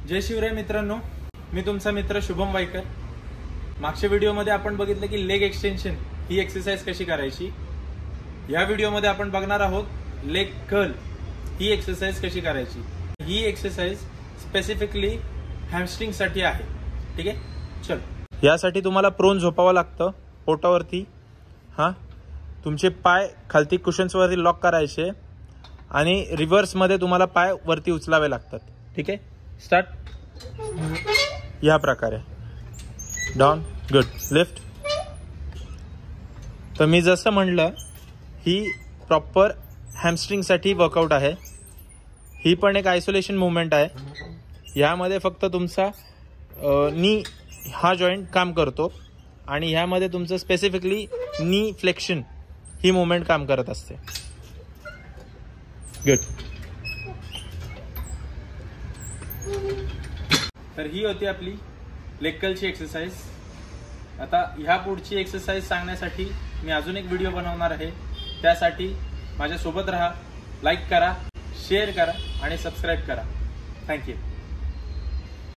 जय शिवराय मित्रांनो, मी तुमचा मित्र शुभम वायकर। मागच्या व्हिडिओमध्ये आपण बघितलं की लेग एक्सटेन्शन ही एक्सरसाइज कशी करायची। या व्हिडिओमध्ये आपण बघणार आहोत लेग कर्ल ही एक्सरसाइज कशी करायची। ही एक्सरसाइज स्पेसिफिकली हॅमस्ट्रिंग साठी आहे। ठीक आहे, चल। यासाठी तुम्हाला प्रोन झोपावं लागतं पोटावरती। तुमचे पाय खालती कुशन्स वरती लॉक करायचे आणि रिव्हर्स मध्ये तुम्हाला पाय वरती उचलावे लागतात। ठीक आहे, स्टार्ट। या प्रकारे डाउन, गुड, लिफ्ट। तर मी जसं म्हणलं ही प्रॉपर हॅमस्ट्रिंग साठी वर्कआउट आहे। ही पण एक आयसोलेशन मूवमेंट आहे। यामध्ये फक्त तुमचा नी हा जॉइंट काम करतो आणि ह्यामध्ये तुमचं स्पेसिफिकली नी फ्लेक्शन ही मूवमेंट काम करत असते। गुड। तर ही होती आपली लेग कर्लची एक्सरसाइज। आता ह्या पुढची एक्सरसाइज सांगण्यासाठी मी अजून एक व्हिडिओ बनवणार आहे। त्यासाठी माझ्या सोबत राहा, लाईक करा, शेअर करा आणि सबस्क्राईब करा। थँक्यू।